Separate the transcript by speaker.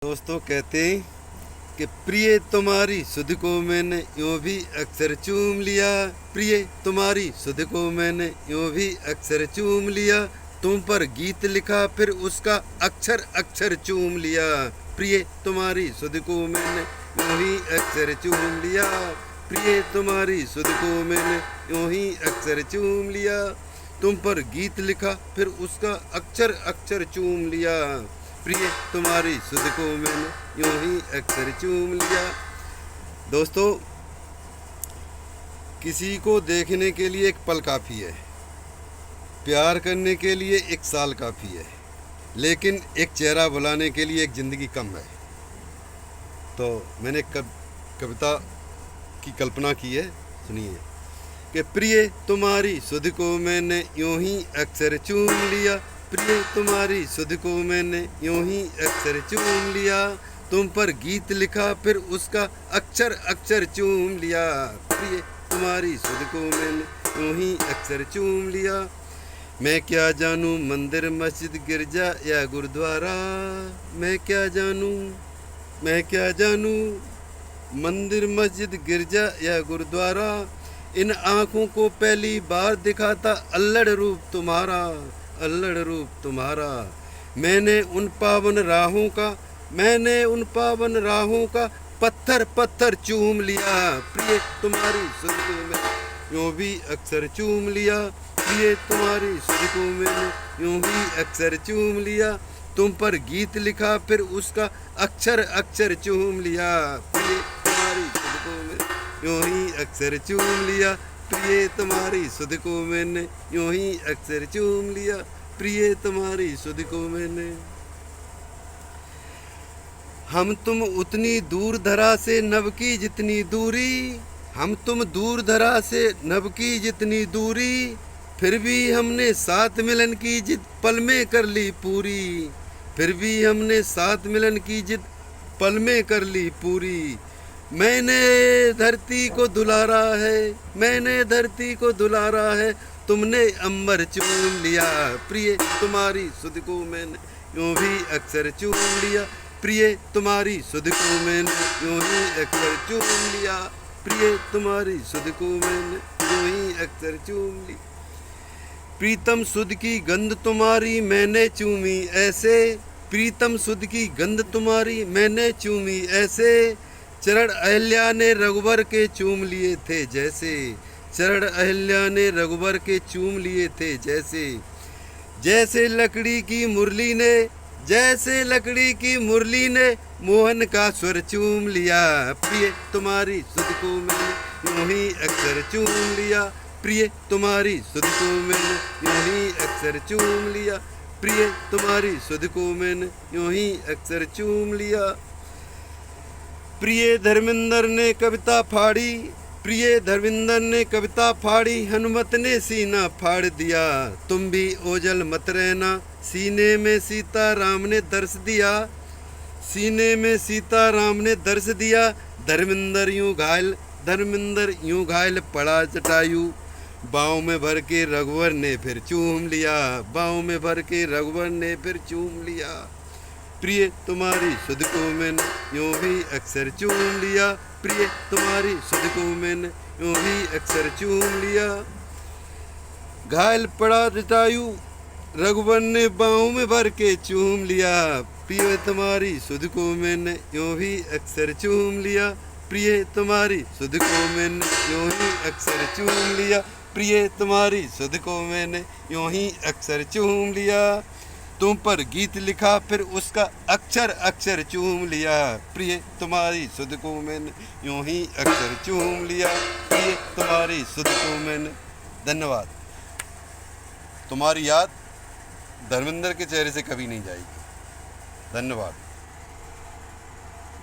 Speaker 1: दोस्तों कहते हैं कि प्रिय तुम्हारी सुध को मैंने यूं भी अक्सर चूम लिया। प्रिय तुम्हारी सुध को मैंने यूं भी अक्सर चूम लिया। तुम पर गीत लिखा फिर उसका अक्षर अक्षर चूम लिया। प्रिय तुम्हारी सुध को मैंने यूं ही अक्सर चूम लिया। प्रिय तुम्हारी सुध को मैंने यूं ही अक्सर चूम लिया। तुम पर गीत लिखा फिर उसका अक्षर अक्षर चूम लिया। प्रिय तुम्हारी सुध को मैंने यूं ही अक्सर चूम लिया। दोस्तों, किसी को देखने के लिए एक पल काफ़ी है, प्यार करने के लिए एक साल काफ़ी है, लेकिन एक चेहरा बुलाने के लिए एक ज़िंदगी कम है। तो मैंने कविता की कल्पना की है, सुनिए कि प्रिय तुम्हारी सुध को मैंने यूं ही अक्सर चूम लिया। प्रिय तुम्हारी सुध को मैंने यूं ही अक्सर चूम लिया। तुम पर गीत लिखा फिर उसका अक्षर अक्षर चूम लिया। प्रिय तुम्हारी सुध को मैंने यूं ही अक्षर चूम लिया। मैं क्या जानूं मंदिर मस्जिद गिरजा या गुरुद्वारा, मैं क्या जानूं मंदिर मस्जिद गिरजा या गुरुद्वारा। इन आँखों को पहली बार दिखा था अल्लड़ रूप तुम्हारा। मैंने उन पावन राहों का पत्थर पत्थर चूम लिया। प्रिय तुम्हारी सुध को मैंने यूं भी अक्सर चूम लिया। प्रिय तुम्हारी सुध को मैंने यूं ही अक्सर चूम लिया। तुम पर गीत लिखा फिर उसका अक्षर अक्षर चूम लिया। प्रिय तुम्हारी सुध को मैंने यूं ही अक्सर चूम लिया। प्रिय तुम्हारी सुध को मैंने यूं ही अक्सर चूम लिया। प्रिय तुम्हारी सुध को मैंने। हम तुम उतनी दूर धरा से नभ की जितनी दूरी, हम तुम दूर धरा से नभ की जितनी दूरी, फिर भी हमने साथ मिलन की जिद पल में कर ली पूरी। फिर भी हमने साथ मिलन की जिद पल में कर ली पूरी। मैंने धरती को दुलारा है, तुमने अंबर चूम लिया। प्रिय तुम्हारी सुध को मैंने यूं भी अक्सर चूम लिया। प्रिय तुम्हारी सुध को मैंने यूं ही अक्सर चूम लिया। प्रिय तुम्हारी सुध को मैंने यूं ही अक्सर चूम ली। प्रीतम सुध की गंध तुम्हारी मैंने चूमी ऐसे, प्रीतम सुध की गंध तुम्हारी मैंने चूमी ऐसे। चरण अहिल्या ने रघुवर के चूम लिए थे जैसे, चरण अहिल्या ने रघुवर के चूम लिए थे जैसे। जैसे लकड़ी की मुरली ने मोहन का स्वर चूम लिया। प्रिय तुम्हारी सुध को मैंने यूं ही अक्सर चूम लिया। प्रिय तुम्हारी सुध को मैंने यूं ही अक्सर चूम लिया। प्रिय तुम्हारी सुध को मैंने यूं ही अक्सर चूम लिया। प्रिय धर्मेंद्र ने कविता फाड़ी, हनुमत ने सीना फाड़ दिया। तुम भी ओझल मत रहना, सीने में सीताराम ने दर्श दिया। धर्मेंद्र यूं घायल पड़ा जटायु, बाहों में भर के रघुवर ने फिर चूम लिया। प्रिय तुम्हारी सुध को मैंने यूं भी अक्सर चूम लिया। प्रिय तुम्हारी सुध को मैंने यूं भी अक्सर चूम लिया। घायल पड़ा जटायु, रघुवर ने बाहों में भर के चूम लिया। प्रिय तुम्हारी सुध को मैंने यूं भी अक्सर चूम लिया। प्रिय तुम्हारी सुध को मैंने यूं ही अक्सर चूम लिया। प्रिय तुम्हारी सुध को मैंने यूं ही अक्सर चूम लिया। तुम पर गीत लिखा फिर उसका अक्षर अक्षर चूम लिया। प्रिय तुम्हारी सुध को मैंने यूं ही अक्षर चूम लिया। प्रिय तुम्हारी सुध को मैंने। धन्यवाद। तुम्हारी याद धर्मेंद्र के चेहरे से कभी नहीं जाएगी। धन्यवाद।